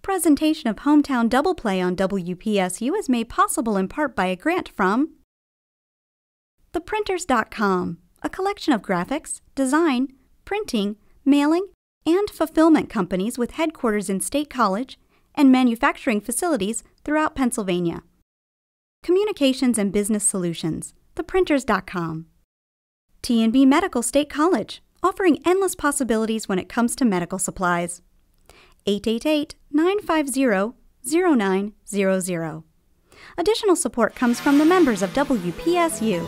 presentation of Hometown Double Play on WPSU is made possible in part by a grant from theprinters.com, a collection of graphics, design, printing, mailing, and fulfillment companies with headquarters in State College and manufacturing facilities throughout Pennsylvania. Communications and Business Solutions, theprinters.com. T&B Medical State College, offering endless possibilities when it comes to medical supplies. 888-950-0900. Additional support comes from the members of WPSU.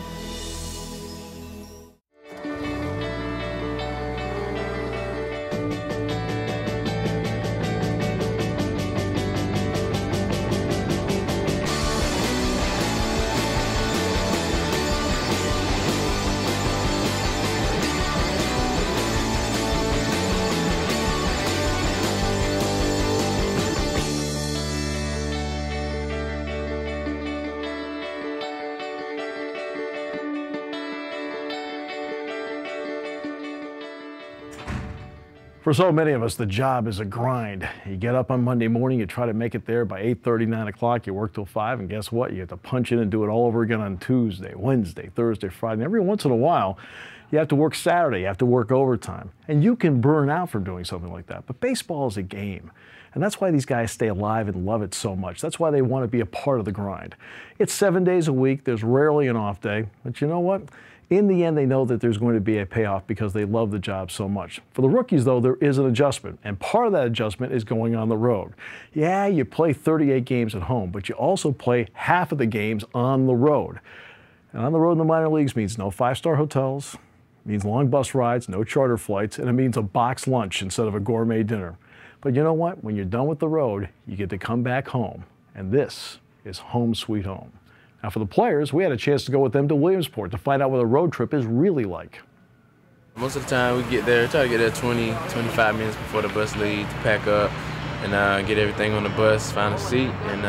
For so many of us, the job is a grind. You get up on Monday morning, you try to make it there by 8:30, 9 o'clock, you work till 5, and guess what? You have to punch in and do it all over again on Tuesday, Wednesday, Thursday, Friday. And every once in a while, you have to work Saturday, you have to work overtime. And you can burn out from doing something like that. But baseball is a game. And that's why these guys stay alive and love it so much. That's why they want to be a part of the grind. It's 7 days a week. There's rarely an off day. But you know what? In the end, they know that there's going to be a payoff because they love the job so much. For the rookies, though, there is an adjustment, and part of that adjustment is going on the road. Yeah, you play 38 games at home, but you also play half of the games on the road. And on the road in the minor leagues means no five-star hotels, means long bus rides, no charter flights, and it means a boxed lunch instead of a gourmet dinner. But you know what? When you're done with the road, you get to come back home, and this is home sweet home. Now, for the players, we had a chance to go with them to Williamsport to find out what a road trip is really like. Most of the time we get there, try to get there 20, 25 minutes before the bus leaves, to pack up and get everything on the bus, find a seat, and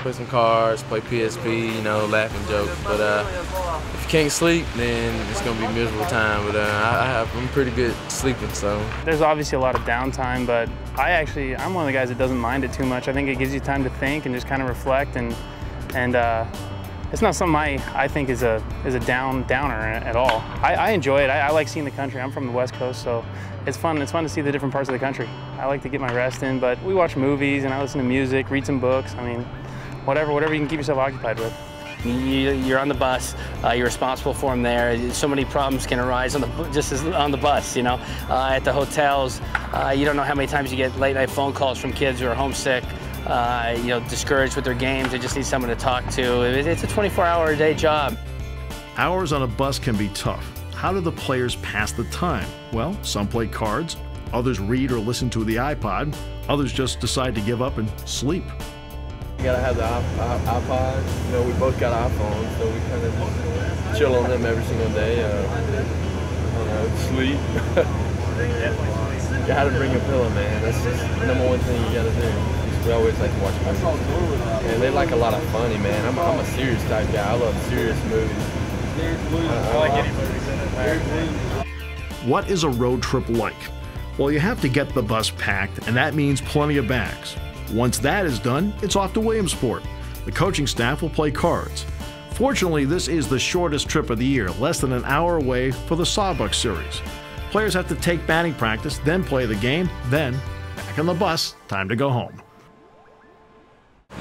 play some cards, play PSP, you know, laugh and joke. But if you can't sleep, then it's going to be a miserable time. But I'm pretty good sleeping, so. There's obviously a lot of downtime, but I'm one of the guys that doesn't mind it too much. I think it gives you time to think and just kind of reflect, and it's not something I think is a downer at all. I enjoy it. I like seeing the country. I'm from the West Coast, so it's fun. It's fun to see the different parts of the country. I like to get my rest in, but we watch movies and I listen to music, read some books. I mean, whatever you can keep yourself occupied with. You're on the bus. You're responsible for them there. So many problems can arise on the bus. You know, at the hotels, you don't know how many times you get late-night phone calls from kids who are homesick. You know, discouraged with their games. They just need someone to talk to. It's a 24-hour-a-day job. Hours on a bus can be tough. How do the players pass the time? Well, some play cards, others read or listen to the iPod, others just decide to give up and sleep. You gotta have the iPod. You know, we both got iPhones, so we kind of chill on them every single day. Sleep. You gotta bring a pillow, man. That's just the #1 thing you gotta do. We always like to watch movies. And they like a lot of funny, man. I'm a serious type guy. I love serious movies. I like any movies. What is a road trip like? Well, you have to get the bus packed, and that means plenty of bags. Once that is done, it's off to Williamsport. The coaching staff will play cards. Fortunately, this is the shortest trip of the year, less than an hour away for the Sawbuck Series. Players have to take batting practice, then play the game, then back on the bus, time to go home.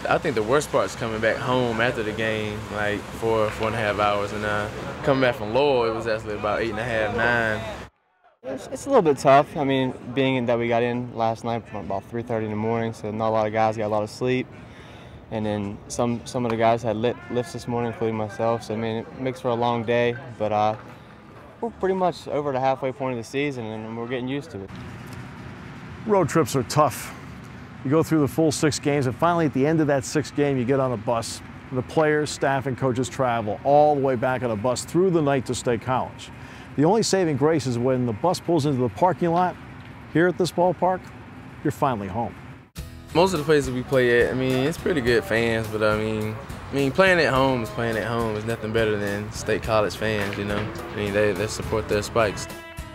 I think the worst part is coming back home after the game, like 4.5 hours, and coming back from Lowell, it was actually about 8.5, 9. It's a little bit tough. I mean, being that we got in last night from about 3:30 in the morning, so not a lot of guys got a lot of sleep. And then some of the guys had lifts this morning, including myself. So I mean, it makes for a long day, but we're pretty much over the halfway point of the season, and we're getting used to it. Road trips are tough. You go through the full 6 games, and finally at the end of that 6th game, you get on a bus. And the players, staff, and coaches travel all the way back on a bus through the night to State College. The only saving grace is when the bus pulls into the parking lot here at this ballpark, you're finally home. Most of the places we play at, I mean, it's pretty good fans, but I mean, playing at home is playing at home. There's nothing better than State College fans, you know. I mean, they support their Spikes.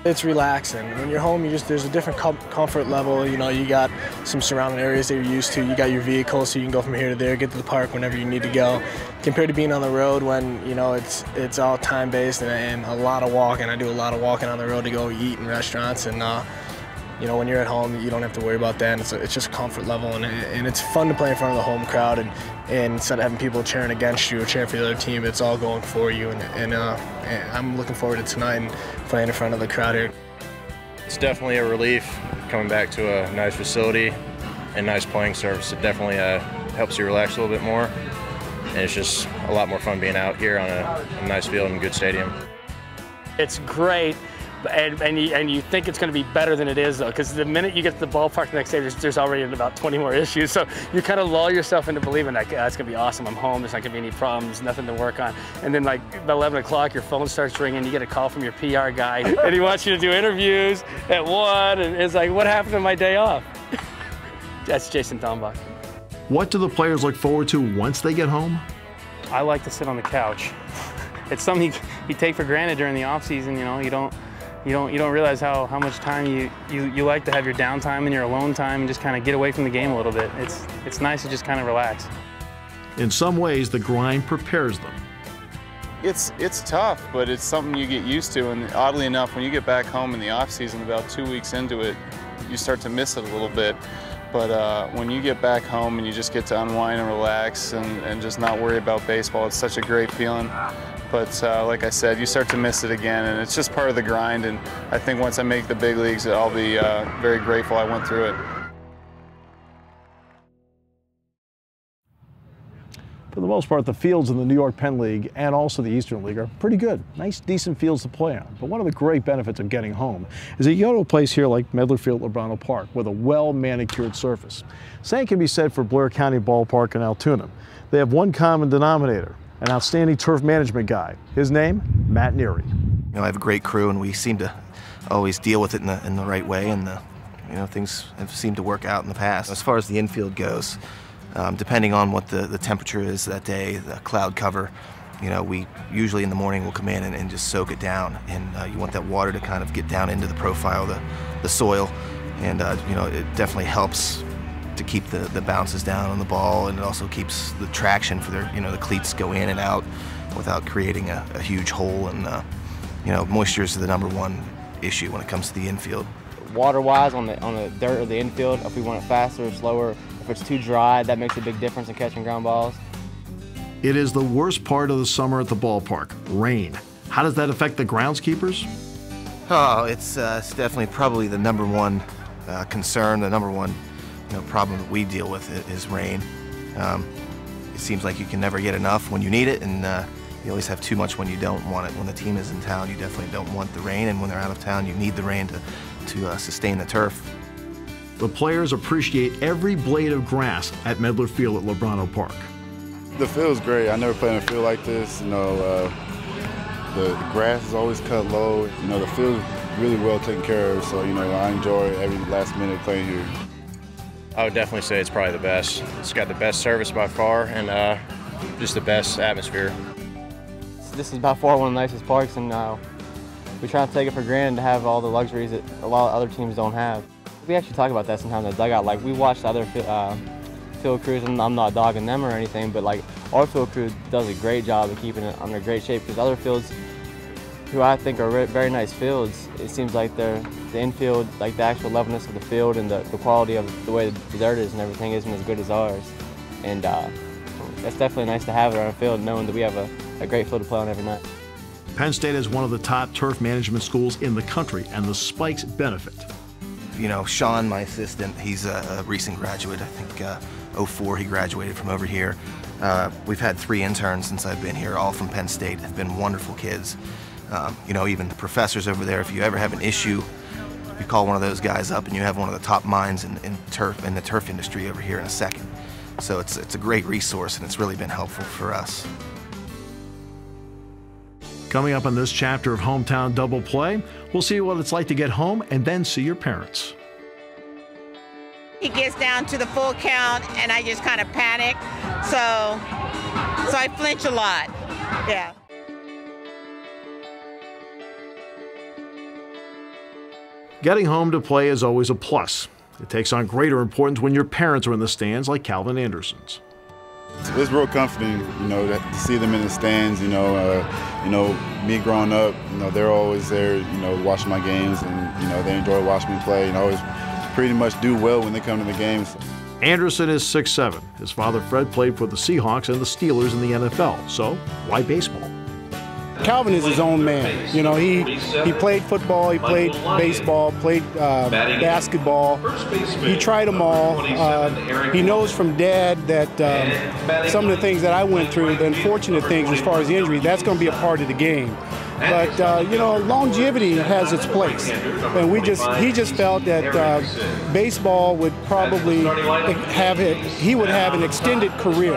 It's relaxing. When you're home, there's a different comfort level. You know, you got some surrounding areas that you're used to. You got your vehicle, so you can go from here to there, get to the park whenever you need to go. Compared to being on the road when, you know, it's all time-based and a lot of walking. I do a lot of walking on the road to go eat in restaurants, and you know, when you're at home, you don't have to worry about that. And it's just comfort level, and it's fun to play in front of the home crowd. And instead of having people cheering against you or cheering for the other team, it's all going for you. And I'm looking forward to tonight and playing in front of the crowd here. It's definitely a relief coming back to a nice facility and nice playing surface. It definitely helps you relax a little bit more, and it's just a lot more fun being out here on a nice field and a good stadium. It's great. And you think it's going to be better than it is, though, because the minute you get to the ballpark the next day, there's already about 20 more issues. So you kind of lull yourself into believing that it's going to be awesome. I'm home. There's not going to be any problems, nothing to work on. And then, like, about 11 o'clock, your phone starts ringing. You get a call from your PR guy, and he wants you to do interviews at 1. And it's like, what happened to my day off? That's Jason Dombach. What do the players look forward to once they get home? I like to sit on the couch. It's something you take for granted during the off season. You know, you don't realize how much time you like to have your downtime and your alone time and just kind of get away from the game a little bit. It's nice to just kind of relax. In some ways, the grind prepares them. It's tough, but it's something you get used to. And oddly enough, when you get back home in the off season, about 2 weeks into it, you start to miss it a little bit. But when you get back home and you just get to unwind and relax and just not worry about baseball, it's such a great feeling. But like I said, you start to miss it again, and it's just part of the grind. And I think once I make the big leagues, I'll be very grateful I went through it. For the most part, the fields in the New York Penn League and also the Eastern League are pretty good. Nice, decent fields to play on. But one of the great benefits of getting home is that you go to a place here like Medler Field at Lebrano Park with a well-manicured surface. Same can be said for Blair County Ballpark in Altoona. They have one common denominator: an outstanding turf management guy. His name, Matt Neary. You know, I have a great crew, and we seem to always deal with it in the right way, and you know, things have seemed to work out in the past. As far as the infield goes, depending on what the temperature is that day, the cloud cover, you know, we usually in the morning will come in and just soak it down, and you want that water to kind of get down into the profile of the soil, and you know, it definitely helps to keep the bounces down on the ball, and it also keeps the traction for their, you know, the cleats go in and out without creating a huge hole. And you know, moisture is the #1 issue when it comes to the infield. Water-wise, on the dirt of the infield, if we want it faster or slower, if it's too dry, that makes a big difference in catching ground balls. It is the worst part of the summer at the ballpark: rain. How does that affect the groundskeepers? Oh, it's definitely probably the #1 concern, the #1 problem that we deal with is rain. It seems like you can never get enough when you need it, and you always have too much when you don't want it. When the team is in town, you definitely don't want the rain, and when they're out of town, you need the rain to sustain the turf. The players appreciate every blade of grass at Medler Field at Lebrano Park. The field's great. I never played in a field like this. You know, the grass is always cut low. You know, the field's really well taken care of, so you know, I enjoy every last minute playing here. I would definitely say it's probably the best. It's got the best service by far, and just the best atmosphere. This is by far one of the nicest parks, and we try to take it for granted to have all the luxuries that a lot of other teams don't have. We actually talk about that sometimes in the dugout. Like, we watch other field crews, and I'm not dogging them or anything, but like, our field crew does a great job of keeping it under great shape, because other fields, who I think are very nice fields, it seems like the infield, like the actual levelness of the field and the quality of the way the dirt is and everything isn't as good as ours. And that's definitely nice to have it on a field, knowing that we have a great field to play on every night. Penn State is one of the top turf management schools in the country, and the spikes benefit. You know, Sean, my assistant, he's a recent graduate. I think 04 he graduated from over here. We've had 3 interns since I've been here, all from Penn State. They've been wonderful kids. You know, even the professors over there, if you ever have an issue, you call one of those guys up and you have one of the top minds in the turf industry over here in a second. So it's a great resource, and it's really been helpful for us. Coming up on this chapter of Hometown Double Play, we'll see what it's like to get home and then see your parents. He gets down to the full count, and I just kind of panic, so I flinch a lot. Yeah. Getting home to play is always a plus. It takes on greater importance when your parents are in the stands like Calvin Anderson's. It's real comforting, to see them in the stands. Me growing up, they're always there, watching my games, and they enjoy watching me play. Always pretty much do well when they come to the games. Anderson is 6'7". His father Fred played for the Seahawks and the Steelers in the NFL. So why baseball? Calvin is his own man. He played football, he played baseball, played basketball. He tried them all. He knows from Dad that some of the things that I went through, the unfortunate things as far as injury, that's going to be a part of the game. But longevity has its place, and he just felt that baseball would probably he would have an extended career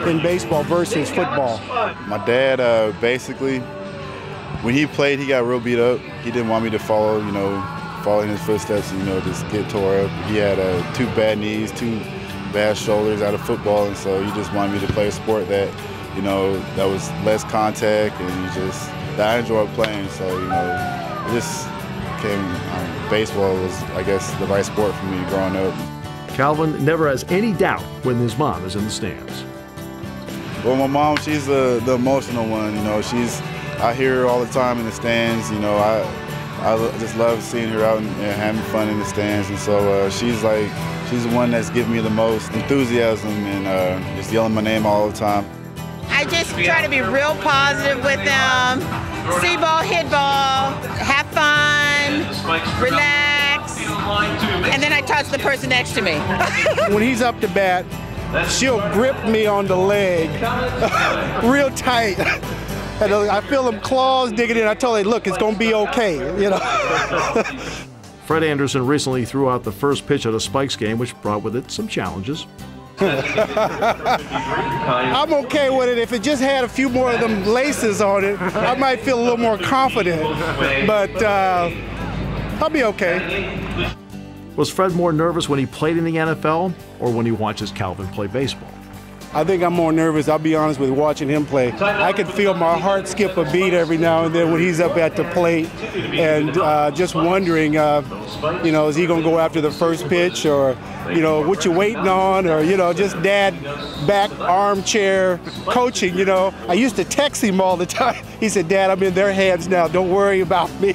in baseball versus football. My dad basically, when he played, he got real beat up. He didn't want me to follow in his footsteps and just get tore up. He had 2 bad knees, 2 bad shoulders out of football, and so he just wanted me to play a sport that that was less contact and that I enjoyed playing. So baseball was, I guess, the right sport for me growing up. Calvin never has any doubt when his mom is in the stands. Well, my mom, she's the emotional one. I hear her all the time in the stands. I just love seeing her out and having fun in the stands. And so she's the one that's giving me the most enthusiasm and just yelling my name all the time. I just try to be real positive with them. See ball, hit ball, have fun, relax, and then I touch the person next to me. When he's up to bat, she'll grip me on the leg real tight. And I feel them claws digging in. I told her, look, it's going to be okay, Fred Anderson recently threw out the first pitch at a Spikes game, which brought with it some challenges. I'm okay with it. If it just had a few more of them laces on it, I might feel a little more confident. But I'll be okay. Was Fred more nervous when he played in the NFL or when he watches Calvin play baseball? I think I'm more nervous, I'll be honest with you, watching him play. I can feel my heart skip a beat every now and then when he's up at the plate, and just wondering, is he going to go after the first pitch, or, what you waiting on, or, just Dad back armchair coaching, I used to text him all the time. He said, Dad, I'm in their hands now, don't worry about me.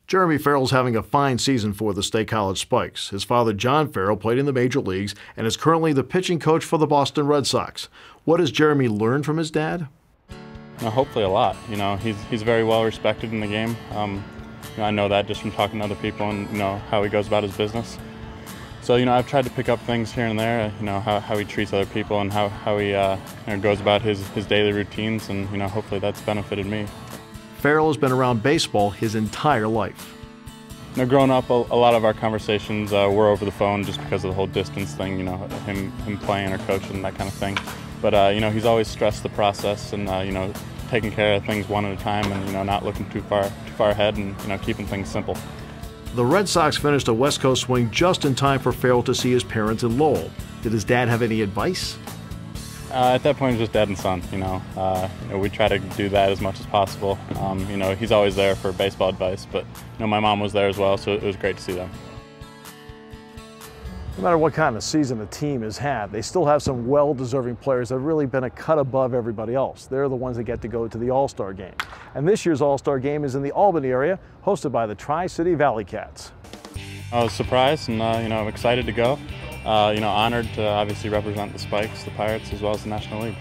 Jeremy Farrell's having a fine season for the State College Spikes. His father, John Farrell, played in the major leagues and is currently the pitching coach for the Boston Red Sox. What has Jeremy learned from his dad? Hopefully a lot. He's very well respected in the game. I know that just from talking to other people and how he goes about his business. So I've tried to pick up things here and there. How he treats other people and how he goes about his daily routines, and hopefully that's benefited me. Farrell has been around baseball his entire life. Growing up, a lot of our conversations were over the phone just because of the whole distance thing, him playing or coaching, that kind of thing. But, he's always stressed the process and, taking care of things one at a time and, not looking too far ahead and, keeping things simple. The Red Sox finished a West Coast swing just in time for Farrell to see his parents in Lowell. Did his dad have any advice? At that point, it was just dad and son, we try to do that as much as possible. He's always there for baseball advice, but, my mom was there as well, so it was great to see them. No matter what kind of season a team has had, they still have some well-deserving players that have really been a cut above everybody else. They're the ones that get to go to the All-Star game. And this year's All-Star game is in the Albany area, hosted by the Tri-City Valley Cats. I was surprised and, I'm excited to go. Honored to obviously represent the Spikes, the Pirates, as well as the National League.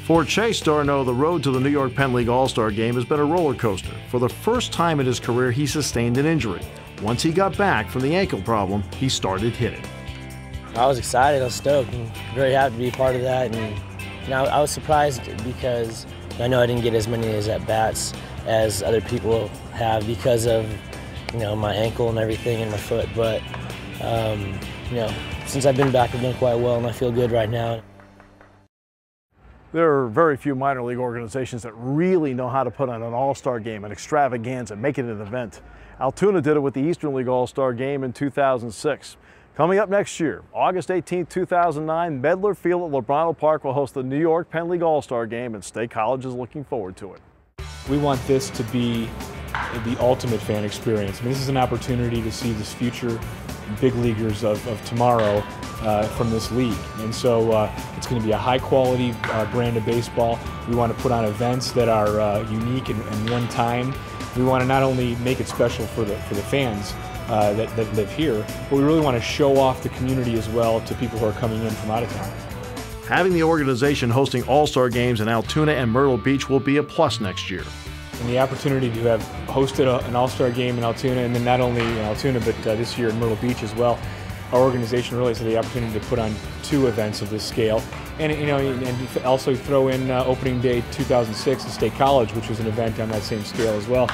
For Chase Darno, the road to the New York Penn League All-Star Game has been a roller coaster. For the first time in his career, he sustained an injury. Once he got back from the ankle problem, he started hitting. I was excited, I was stoked, and very happy to be part of that. And I was surprised because I know I didn't get as many at-bats as other people have because of my ankle and everything and my foot. But since I've been back, I've done quite well, and I feel good right now. There are very few minor league organizations that really know how to put on an all-star game, an extravaganza, make it an event. Altoona did it with the Eastern League All-Star Game in 2006. Coming up next year, August 18, 2009, Medler Field at Lebrano Park will host the New York Penn League All-Star Game, and State College is looking forward to it. We want this to be the ultimate fan experience. I mean, this is an opportunity to see this future big leaguers of tomorrow from this league. And so it's going to be a high quality brand of baseball. We want to put on events that are unique and one time. We want to not only make it special for the fans that live here, but we really want to show off the community as well to people who are coming in from out of town. Having the organization hosting All-Star games in Altoona and Myrtle Beach will be a plus next year. And the opportunity to have hosted an All-Star game in Altoona, and then not only in Altoona, but this year in Myrtle Beach as well, our organization really has the opportunity to put on 2 events of this scale. And and also throw in opening day 2006 at State College, which was an event on that same scale as well.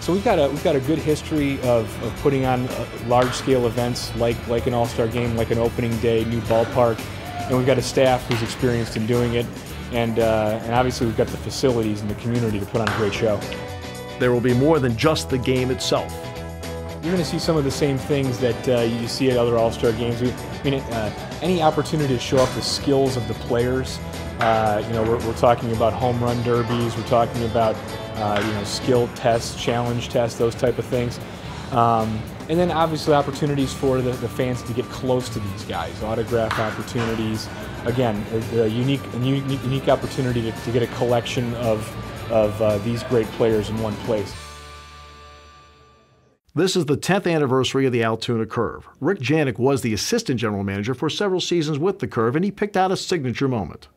So we've got a good history of putting on large-scale events like an All-Star game, like an opening day, new ballpark, and we've got a staff who's experienced in doing it. And obviously we've got the facilities and the community to put on a great show. There will be more than just the game itself. You're going to see some of the same things that you see at other All-Star games. Any opportunity to show off the skills of the players. We're talking about home run derbies. We're talking about skill tests, challenge tests, those type of things. And then obviously opportunities for the fans to get close to these guys, autograph opportunities. Again, a unique opportunity to get a collection of these great players in one place. This is the 10th anniversary of the Altoona Curve. Rick Janik was the assistant general manager for several seasons with the Curve, and he picked out a signature moment.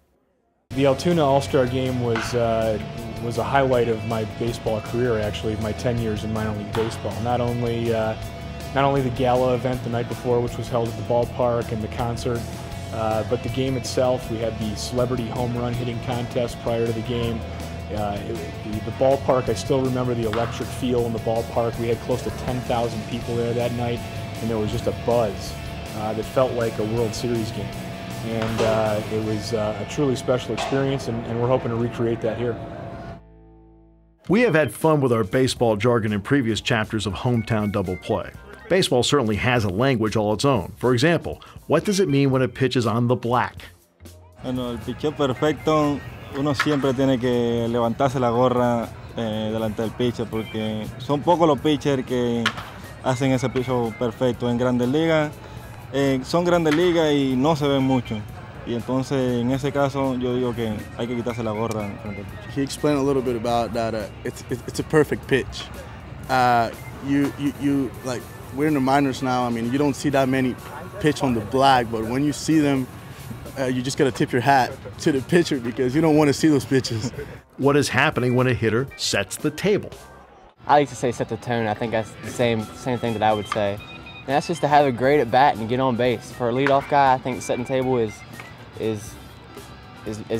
The Altoona All-Star Game was a highlight of my baseball career, actually, my 10 years in minor league baseball. Not only the gala event the night before, which was held at the ballpark, and the concert, but the game itself. We had the celebrity home run hitting contest prior to the game. The ballpark, I still remember the electric feel in the ballpark. We had close to 10,000 people there that night, and there was just a buzz that felt like a World Series game. And it was a truly special experience, and we're hoping to recreate that here. We have had fun with our baseball jargon in previous chapters of Hometown Double Play. Baseball certainly has a language all its own. For example, what does it mean when a pitch is on the black? Bueno, el picheo perfecto, uno siempre tiene que levantarse la gorra delante del pitcher, porque son pocos los pitchers que hacen ese picheo perfecto en Grandes Ligas. Son Grandes Ligas y no se ven mucho. Y entonces, en ese caso, yo digo que hay que quitarse la gorra en frente del pitcher. He explained a little bit about that. It's a perfect pitch. Like, we're in the minors now. I mean, you don't see that many pitch on the black, but when you see them, you just got to tip your hat to the pitcher because you don't want to see those pitches. What is happening when a hitter sets the table? I like to say set the tone. I think that's the same thing that I would say. And that's just to have a great at bat and get on base. For a leadoff guy, I think setting the table is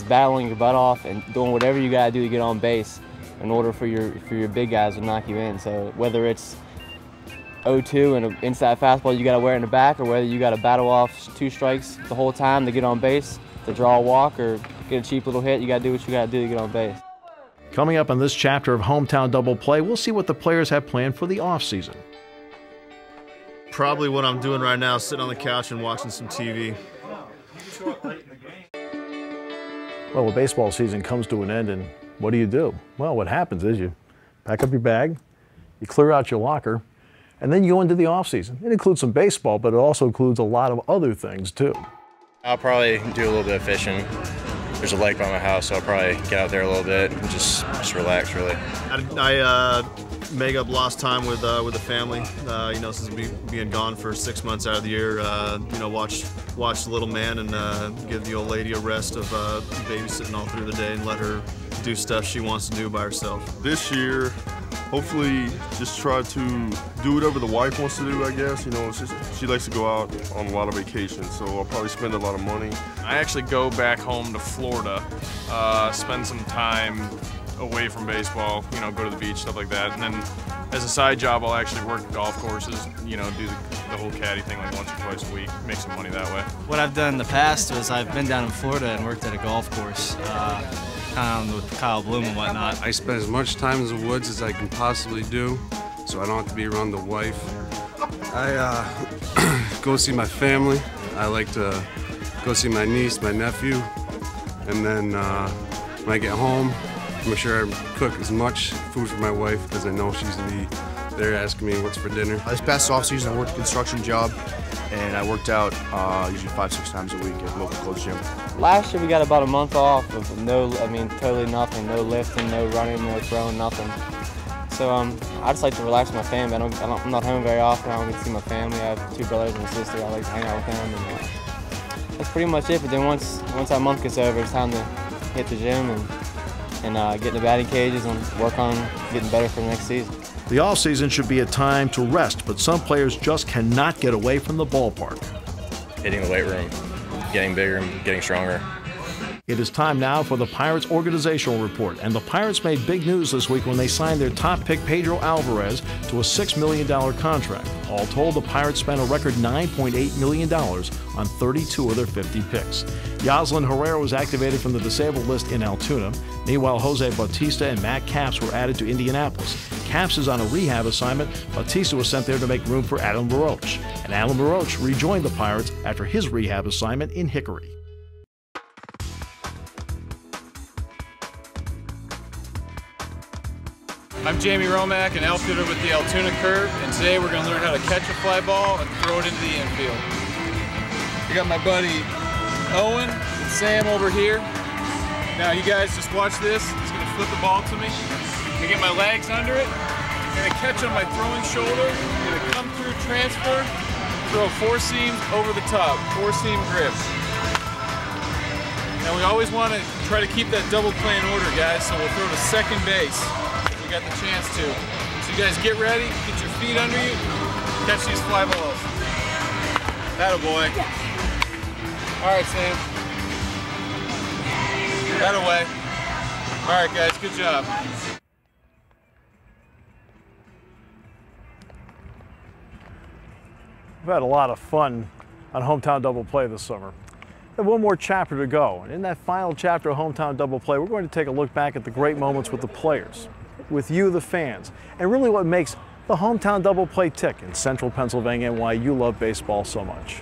battling your butt off and doing whatever you got to do to get on base in order for your big guys to knock you in. So whether it's 0-2 and an inside fastball you got to wear in the back, or whether you got to battle off 2 strikes the whole time to get on base, to draw a walk or get a cheap little hit, you got to do what you got to do to get on base. Coming up on this chapter of Hometown Double Play, we'll see what the players have planned for the off-season. Probably what I'm doing right now, sitting on the couch and watching some TV. Well, the baseball season comes to an end, and what do? Well, what happens is you pack up your bag, you clear out your locker, and then you go into the off-season. It includes some baseball, but it also includes a lot of other things, too. I'll probably do a little bit of fishing. There's a lake by my house, so I'll probably get out there a little bit and just relax, really. I make up lost time with the family. Since being gone for 6 months out of the year, watch the little man and give the old lady a rest of babysitting all through the day and let her do stuff she wants to do by herself. This year, hopefully, just try to do whatever the wife wants to do, I guess. She likes to go out on a lot of vacations, so I'll probably spend a lot of money. I actually go back home to Florida, spend some time away from baseball, go to the beach, stuff like that. And then as a side job, I'll actually work at golf courses, do the whole caddy thing like once or twice a week, make some money that way. What I've done in the past was I've been down in Florida and worked at a golf course, kind of with Kyle Bloom and whatnot. I spend as much time in the woods as I can possibly do, so I don't have to be around the wife. I go see my family. I like to go see my niece, my nephew, and then when I get home, I'm sure I cook as much food for my wife because I know she's going to be there asking me what's for dinner. This past offseason, I worked a construction job, and I worked out usually 5-6 times a week at a local coach gym. Last year we got about a month off of totally nothing, no lifting, no running, no throwing, nothing. So I just like to relax with my family. I'm not home very often. I don't get to see my family. I have 2 brothers and a sister. I like to hang out with them. And that's pretty much it. But then once that month gets over, it's time to hit the gym and get in the batting cages and work on getting better for the next season. The offseason should be a time to rest, but some players just cannot get away from the ballpark. Hitting the weight room, getting bigger and getting stronger. It is time now for the Pirates organizational report, and the Pirates made big news this week when they signed their top pick Pedro Alvarez to a $6 million contract. All told, the Pirates spent a record $9.8 million on 32 of their 50 picks. Yoslin Herrera was activated from the disabled list in Altoona. Meanwhile, Jose Bautista and Matt Capps were added to Indianapolis. Capps is on a rehab assignment. Bautista was sent there to make room for Adam Baroche. And Adam Baroche rejoined the Pirates after his rehab assignment in Hickory. I'm Jamie Romack, an outfielder with the Altoona Curve, and today we're going to learn how to catch a fly ball and throw it into the infield. I got my buddy Owen and Sam over here. Now you guys just watch this. He's going to flip the ball to me. I'm going to get my legs under it. I'm going to catch on my throwing shoulder. I'm going to come through, transfer, throw 4 seams over the top, 4-seam grip. Now we always want to try to keep that double play in order, guys, so we'll throw to second base. We got the chance to. So you guys get ready, get your feet under you, catch these fly balls. Attaboy. All right, Sam. That away. All right, guys, good job. We've had a lot of fun on Hometown Double Play this summer. We have one more chapter to go, and in that final chapter of Hometown Double Play, we're going to take a look back at the great moments with the players, with you, the fans, and really what makes the Hometown Double Play tick in Central Pennsylvania and why you love baseball so much.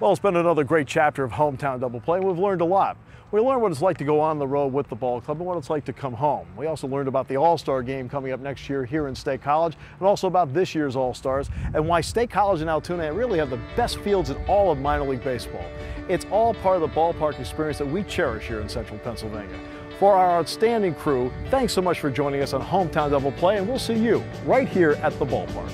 Well, it's been another great chapter of Hometown Double Play, and we've learned a lot. We learned what it's like to go on the road with the ball club and what it's like to come home. We also learned about the All-Star game coming up next year here in State College, and also about this year's All-Stars and why State College and Altoona really have the best fields in all of minor league baseball. It's all part of the ballpark experience that we cherish here in Central Pennsylvania. For our outstanding crew, thanks so much for joining us on Hometown Double Play, and we'll see you right here at the ballpark.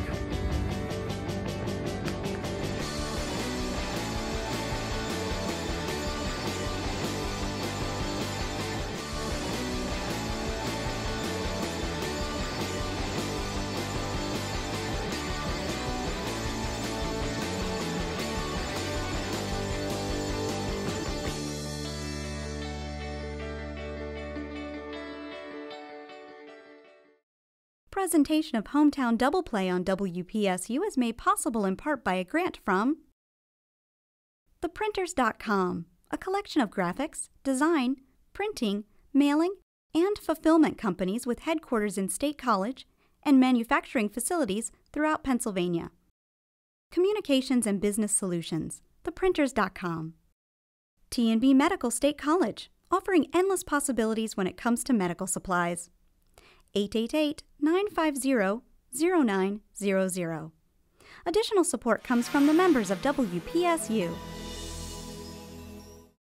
Presentation of Hometown Double Play on WPSU is made possible in part by a grant from theprinters.com, a collection of graphics, design, printing, mailing, and fulfillment companies with headquarters in State College and manufacturing facilities throughout Pennsylvania. Communications and Business Solutions, theprinters.com. T&B Medical State College, offering endless possibilities when it comes to medical supplies. 888-950-0900. Additional support comes from the members of WPSU.